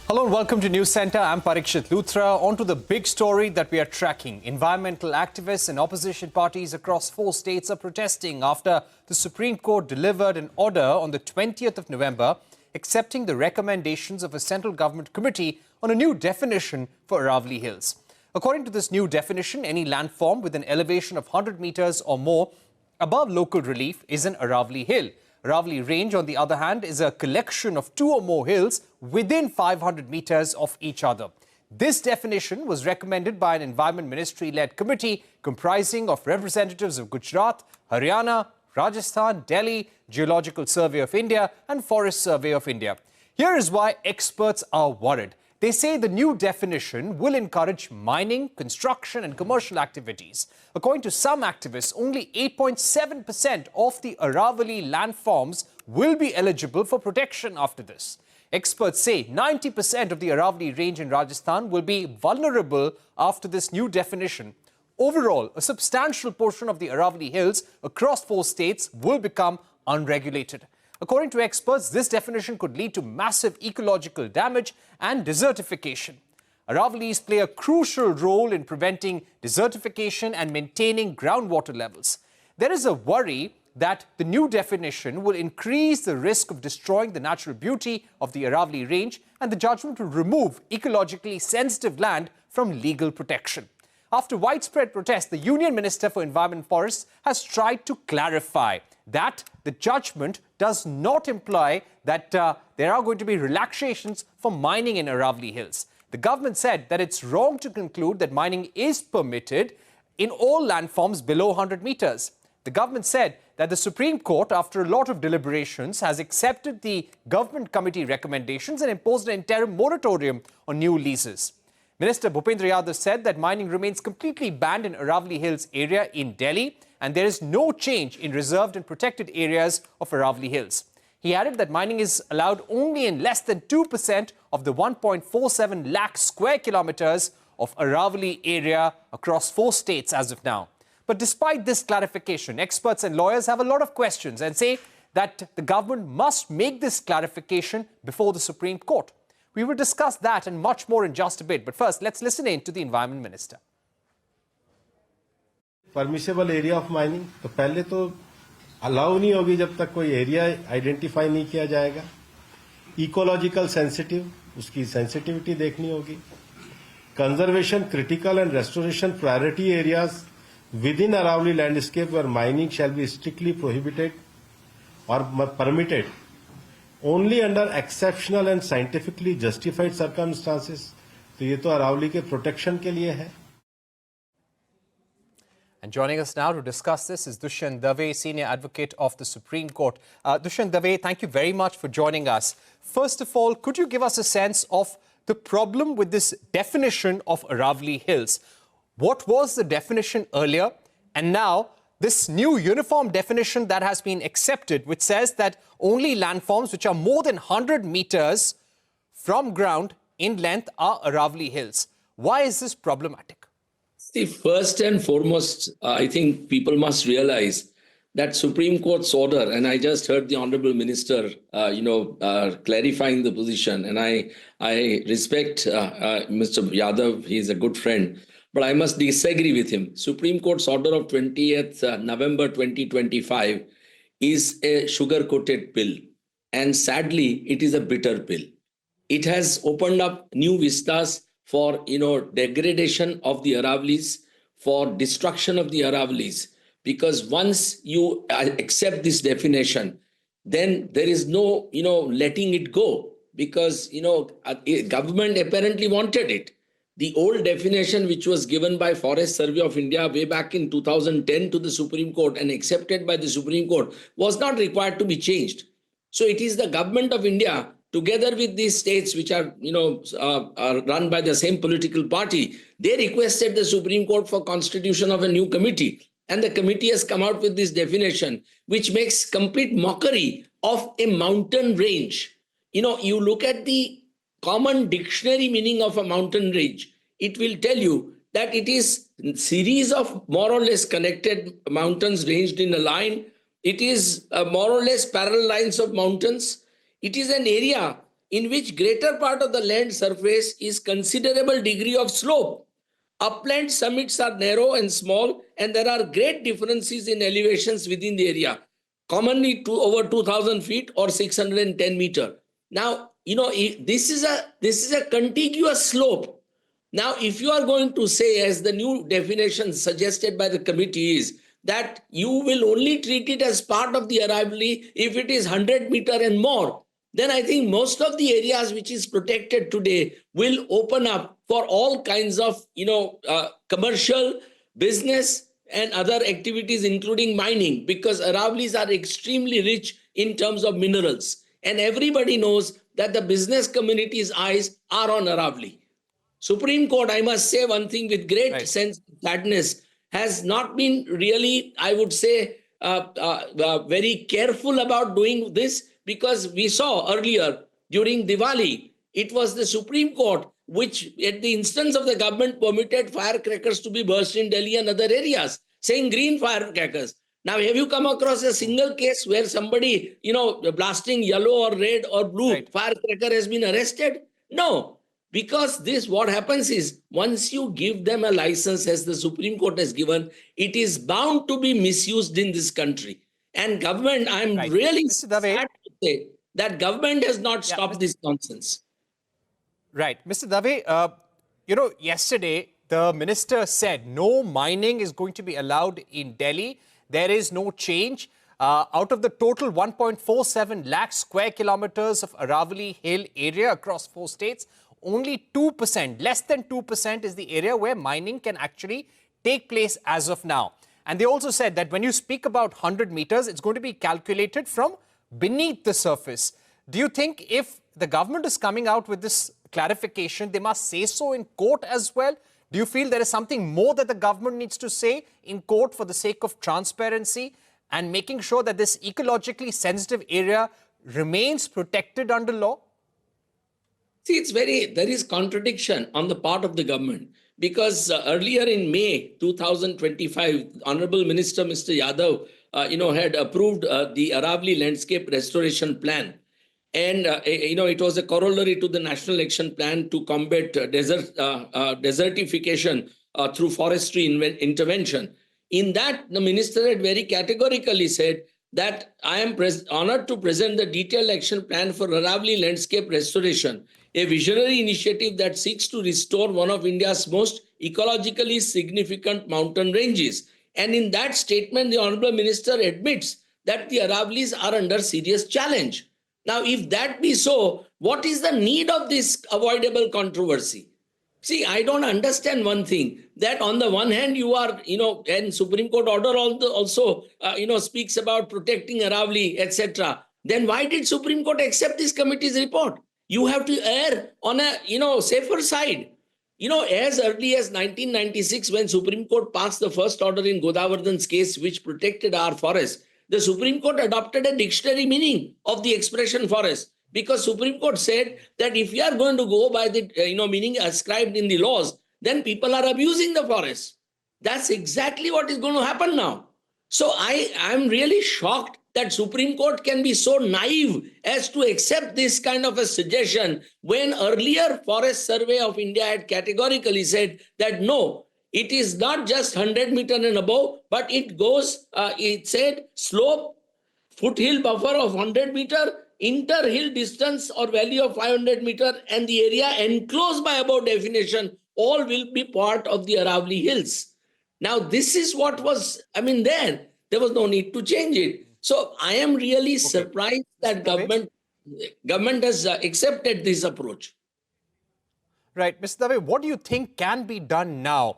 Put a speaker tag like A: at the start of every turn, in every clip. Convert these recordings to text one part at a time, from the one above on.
A: Hello and welcome to Newscentre. I'm Parikshit. Luthra. On to the big story that we are tracking. Environmental activists and opposition parties across 4 states are protesting after the Supreme Court delivered an order on the 20th of November accepting the recommendations of a central government committee on a new definition for Aravalli Hills. According to this new definition, any landform with an elevation of 100 meters or more above local relief is an Aravalli Hill. Aravalli Range, on the other hand, is a collection of 2 or more hills within 500 meters of each other. This definition was recommended by an Environment Ministry-led committee comprising of representatives of Gujarat, Haryana, Rajasthan, Delhi, Geological Survey of India and Forest Survey of India. Here is why experts are worried. They say the new definition will encourage mining, construction and commercial activities. According to some activists, only 8.7% of the Aravalli landforms will be eligible for protection after this. Experts say 90% of the Aravalli range in Rajasthan will be vulnerable after this new definition. Overall, a substantial portion of the Aravalli Hills across 4 states will become unregulated. According to experts, this definition could lead to massive ecological damage and desertification. Aravallis play a crucial role in preventing desertification and maintaining groundwater levels. There is a worry that the new definition will increase the risk of destroying the natural beauty of the Aravalli range, and the judgment will remove ecologically sensitive land from legal protection. After widespread protests, the Union Minister for Environment and Forests has tried to clarify that the judgment does not imply that there are going to be relaxations for mining in Aravalli Hills. The government said that it's wrong to conclude that mining is permitted in all landforms below 100 meters. The government said that the Supreme Court, after a lot of deliberations, has accepted the government committee recommendations and imposed an interim moratorium on new leases. Minister Bhupendra Yadav said that mining remains completely banned in Aravalli Hills area in Delhi, and there is no change in reserved and protected areas of Aravalli Hills. He added that mining is allowed only in less than 2% of the 1.47 lakh square kilometers of Aravalli area across 4 states as of now. But despite this clarification, experts and lawyers have a lot of questions and say that the government must make this clarification before the Supreme Court. We will discuss that and much more in just a bit. But first, let's listen in to the Environment Minister.
B: Permissible area of mining तो पहले तो allow नहीं होगी जब तक कोई area identify नहीं किया जाएगा. इकोलॉजिकल सेंसिटिव, उसकी सेंसिटिविटी देखनी होगी. Conservation critical and restoration priority areas within Aravalli landscape where mining shall be strictly prohibited और permitted only under exceptional and scientifically justified circumstances. तो ये तो अरावली के प्रोटेक्शन के लिए है.
A: And joining us now to discuss this is Dushyant Dave, Senior Advocate of the Supreme Court. Dushyant Dave, thank you very much for joining us. First of all, could you give us a sense of the problem with this definition of Aravalli Hills? What was the definition earlier? And now, this new uniform definition that has been accepted, which says that only landforms which are more than 100 meters from ground in length are Aravalli Hills. Why is this problematic?
C: See, first and foremost, I think people must realize that Supreme Court's order, and I just heard the Honorable Minister, clarifying the position, and I respect Mr. Yadav, he's a good friend, but I must disagree with him. Supreme Court's order of 20th November 2025 is a sugar-coated pill, and sadly, it is a bitter pill. It has opened up new vistas for degradation of the Aravallis, for destruction of the Aravallis, because once you accept this definition, then there is no letting it go, because government apparently wanted it. The old definition which was given by Forest Survey of India way back in 2010 to the Supreme Court and accepted by the Supreme Court was not required to be changed. So it is the government of India, together with these states which are, are run by the same political party, they requested the Supreme Court for constitution of a new committee. And the committee has come out with this definition, which makes complete mockery of a mountain range. You look at the common dictionary meaning of a mountain range, it will tell you that it is a series of more or less connected mountains ranged in a line. It is more or less parallel lines of mountains. It is an area in which greater part of the land surface is considerable degree of slope. Upland summits are narrow and small, and there are great differences in elevations within the area, commonly to over 2,000 feet or 610 meter. Now, this is a contiguous slope. Now, if you are going to say, as the new definition suggested by the committee is, that you will only treat it as part of the Aravalli if it is 100 meter and more, then I think most of the areas which is protected today will open up for all kinds of, commercial, business and other activities, including mining, because Aravallis are extremely rich in terms of minerals. And everybody knows that the business community's eyes are on Aravalli. Supreme Court, I must say one thing with great sense of sadness, has not been really, I would say, very careful about doing this, because we saw earlier during Diwali, it was the Supreme Court which, at the instance of the government, permitted firecrackers to be burst in Delhi and other areas, saying green firecrackers. Now, have you come across a single case where somebody, blasting yellow or red or blue firecracker has been arrested? No. Because what happens is, once you give them a license, as the Supreme Court has given, it is bound to be misused in this country. And government, I'm really sad to say that government has not stopped this nonsense.
A: Right. Mr. Dave, yesterday the minister said no mining is going to be allowed in Delhi. There is no change. Out of the total 1.47 lakh square kilometers of Aravalli Hill area across 4 states, only 2%, less than 2% is the area where mining can actually take place as of now. And they also said that when you speak about 100 meters, it's going to be calculated from beneath the surface. Do you think if the government is coming out with this clarification, they must say so in court as well? Do you feel there is something more that the government needs to say in court for the sake of transparency and making sure that this ecologically sensitive area remains protected under law?
C: See, there is contradiction on the part of the government, because earlier in May 2025, Honorable Minister Mr. Yadav, had approved the Aravalli Landscape Restoration Plan. And, it was a corollary to the National Action Plan to combat desertification through forestry intervention. In that, the minister had very categorically said that I am honored to present the detailed action plan for Aravalli Landscape Restoration, a visionary initiative that seeks to restore one of India's most ecologically significant mountain ranges. And in that statement, the Honorable Minister admits that the Aravallis are under serious challenge. Now, if that be so, what is the need of this avoidable controversy? See, I don't understand one thing, that on the one hand, you are, and Supreme Court order also, speaks about protecting Aravalli, etc. Then why did Supreme Court accept this committee's report? You have to err on a, safer side. As early as 1996, when Supreme Court passed the first order in Godavardhan's case, which protected our forests, the Supreme Court adopted a dictionary meaning of the expression forest, because Supreme Court said that if you are going to go by the, meaning ascribed in the laws, then people are abusing the forest. That's exactly what is going to happen now. So I am really shocked that Supreme Court can be so naive as to accept this kind of a suggestion, when earlier Forest Survey of India had categorically said that no, it is not just 100 meter and above, but it goes, it said slope, foothill buffer of 100 meter, inter-hill distance or value of 500 meter, and the area enclosed by above definition, all will be part of the Aravalli Hills. Now, this is what was, there was no need to change it. So I am really surprised that government has accepted this approach.
A: Right. Mr. Dave, what do you think can be done now?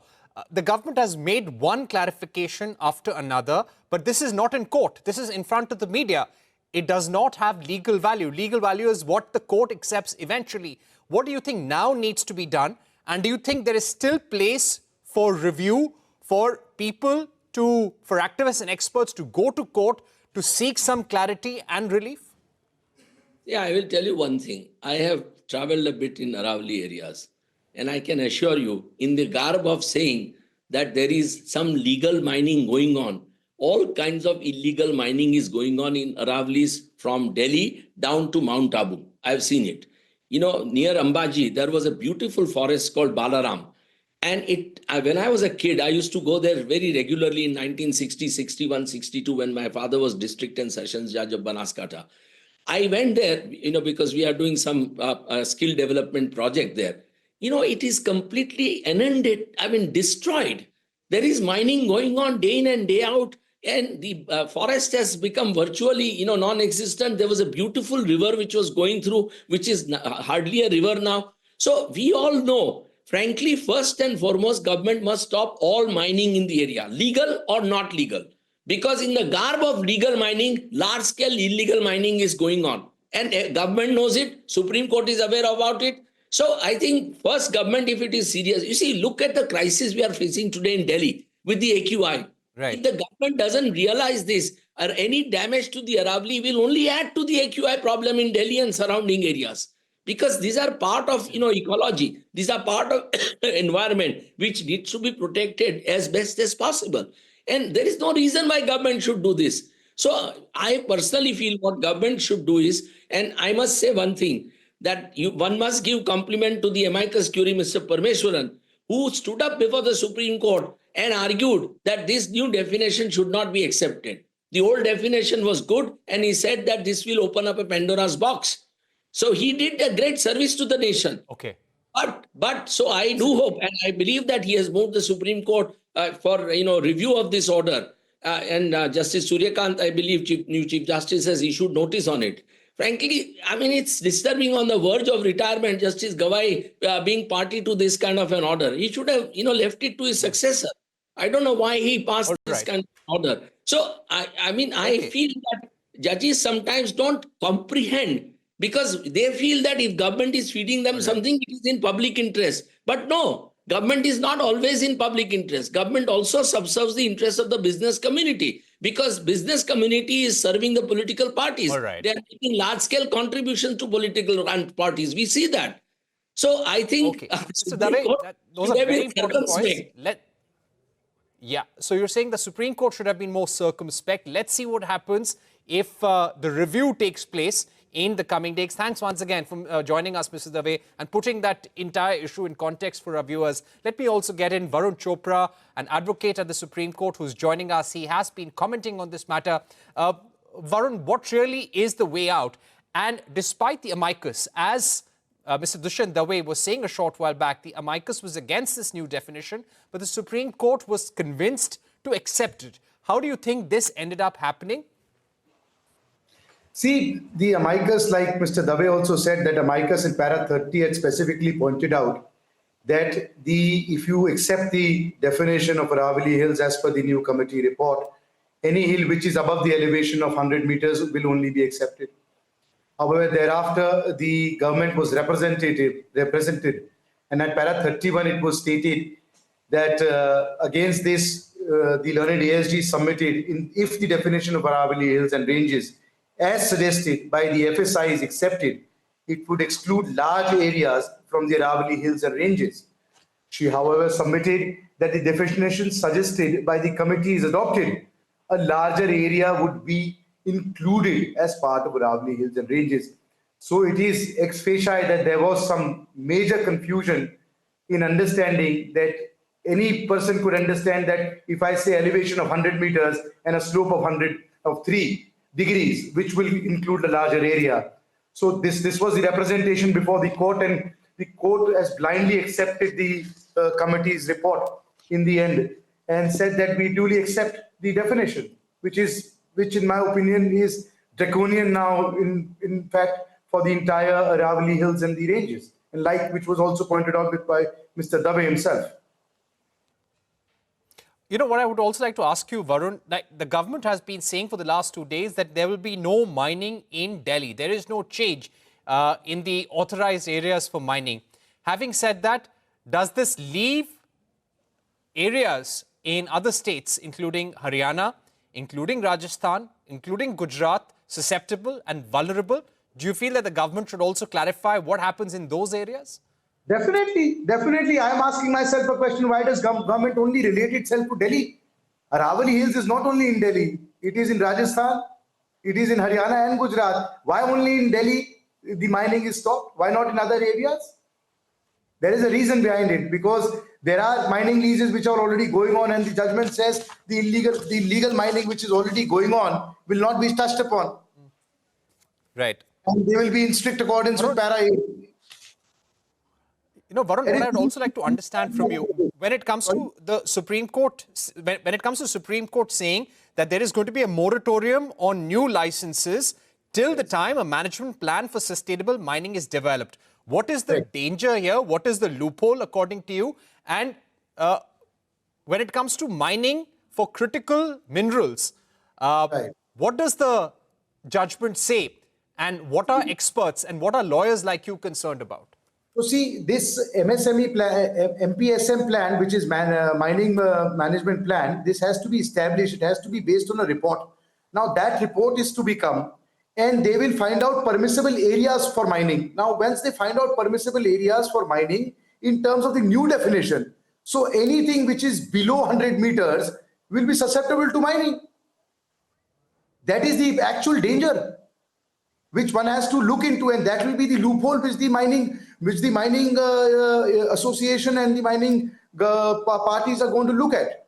A: The government has made one clarification after another, but this is not in court. This is in front of the media. It does not have legal value. Legal value is what the court accepts eventually. What do you think now needs to be done? And do you think there is still place for review, for people to, for activists and experts to go to court to seek some clarity and relief?
C: Yeah, I will tell you one thing. I have traveled a bit in Aravalli areas, and I can assure you, in the garb of saying that there is some legal mining going on, all kinds of illegal mining is going on in Aravallis from Delhi down to Mount Abu. I've seen it. near Ambaji, there was a beautiful forest called Balaram. And when I was a kid, I used to go there very regularly in 1960, 61, 62, when my father was district and sessions judge of Banaskantha. I went there, because we are doing some skill development project there. It is completely inundated, destroyed. There is mining going on day in and day out, and the forest has become virtually, non-existent. There was a beautiful river which was going through, which is hardly a river now. So we all know, frankly, first and foremost, government must stop all mining in the area, legal or not legal. Because in the garb of legal mining, large-scale illegal mining is going on. And government knows it, Supreme Court is aware about it. So I think first government, if it is serious, you see, look at the crisis we are facing today in Delhi with the AQI.
A: Right.
C: If the government doesn't realize this, or any damage to the Aravalli will only add to the AQI problem in Delhi and surrounding areas. Because these are part of ecology. These are part of environment which needs to be protected as best as possible. And there is no reason why government should do this. So I personally feel what government should do is, and I must say one thing, that one must give compliment to the amicus curiae, Mr. Parmeshwaran, who stood up before the Supreme Court and argued that this new definition should not be accepted. The old definition was good, and he said that this will open up a Pandora's box. So he did a great service to the nation.
A: Okay.
C: But so I do hope, and I believe that he has moved the Supreme Court for review of this order. And Justice Suryakant, I believe, new Chief Justice, has issued notice on it. Frankly, it's disturbing. On the verge of retirement, Justice Gawai being party to this kind of an order. He should have, left it to his successor. I don't know why he passed this kind of order. So, I feel that judges sometimes don't comprehend, because they feel that if government is feeding them something, it is in public interest. But no, government is not always in public interest. Government also subserves the interests of the business community, because business community is serving the political parties.
A: Right.
C: They are making large-scale contributions to political parties. We see that. So I think...
A: So those are very important points. So you're saying the Supreme Court should have been more circumspect. Let's see what happens if the review takes place in the coming days. Thanks once again for joining us, Mr. Dave, and putting that entire issue in context for our viewers. Let me also get in Varun Chopra, an advocate at the Supreme Court, who's joining us. He has been commenting on this matter. Varun, what really is the way out? And despite the amicus, as Mr. Dushyant Dave was saying a short while back, the amicus was against this new definition, but the Supreme Court was convinced to accept it. How do you think this ended up happening?
D: See, the amicus, like Mr. Dave also said, that amicus in para 30 had specifically pointed out that if you accept the definition of Aravalli Hills as per the new committee report, any hill which is above the elevation of 100 meters will only be accepted. However, thereafter, the government was represented, and at para 31 it was stated that against this, the learned ASG submitted, if the definition of Aravalli Hills and ranges as suggested by the FSI is accepted, it would exclude large areas from the Aravalli Hills and ranges. She, however, submitted that the definition suggested by the committee is adopted. A larger area would be included as part of Aravalli Hills and ranges. So it is ex facie that there was some major confusion in understanding that any person could understand that if I say elevation of 100 meters and a slope of 3 degrees, which will include a larger area. So this was the representation before the court, and the court has blindly accepted the committee's report in the end and said that we duly accept the definition, which in my opinion is draconian now in fact for the entire Aravalli Hills and the ranges, and which was also pointed out by Mr. Dave himself.
A: What I would also like to ask you, Varun, the government has been saying for the last 2 days that there will be no mining in Delhi. There is no change in the authorized areas for mining. Having said that, does this leave areas in other states, including Haryana, including Rajasthan, including Gujarat, susceptible and vulnerable? Do you feel that the government should also clarify what happens in those areas?
D: Definitely. I am asking myself a question: why does government only relate itself to Delhi? Aravalli Hills is not only in Delhi; it is in Rajasthan, it is in Haryana and Gujarat. Why only in Delhi? the mining is stopped? Why not in other areas? There is a reason behind it, because there are mining leases which are already going on, and the judgment says the illegal mining which is already going on will not be touched upon.
A: Right.
D: And they will be in strict accordance with para 8.
A: Varun, what I'd also like to understand from you, when it comes to the Supreme Court, when it comes to Supreme Court saying that there is going to be a moratorium on new licenses till the time a management plan for sustainable mining is developed. What is the danger here? What is the loophole according to you? And when it comes to mining for critical minerals, what does the judgment say? And what are experts and what are lawyers like you concerned about?
D: So see, this MSME plan, MPSM plan, which is mining management plan, this has to be established. It has to be based on a report. Now that report is to become, and they will find out permissible areas for mining. Now, once they find out permissible areas for mining in terms of the new definition, so anything which is below 100 meters will be susceptible to mining. That is the actual danger which one has to look into, and that will be the loophole which the mining association and the mining parties are going to look at.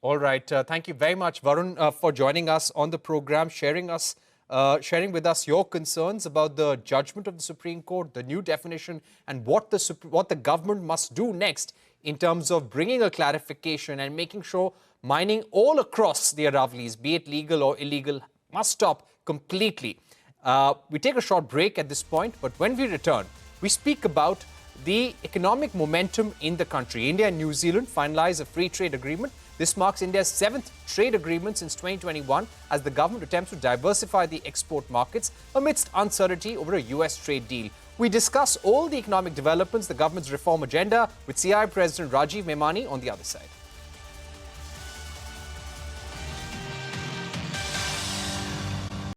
A: All right. Thank you very much, Varun, for joining us on the program, sharing with us your concerns about the judgment of the Supreme Court, the new definition, and what the government must do next in terms of bringing a clarification and making sure mining all across the Aravallis, be it legal or illegal, must stop completely. We take a short break at this point, but when we return, we speak about the economic momentum in the country. India and New Zealand finalize a free trade agreement. This marks India's 7th trade agreement since 2021 as the government attempts to diversify the export markets amidst uncertainty over a US trade deal. We discuss all the economic developments, the government's reform agenda with CI President Rajiv Memani on the other side.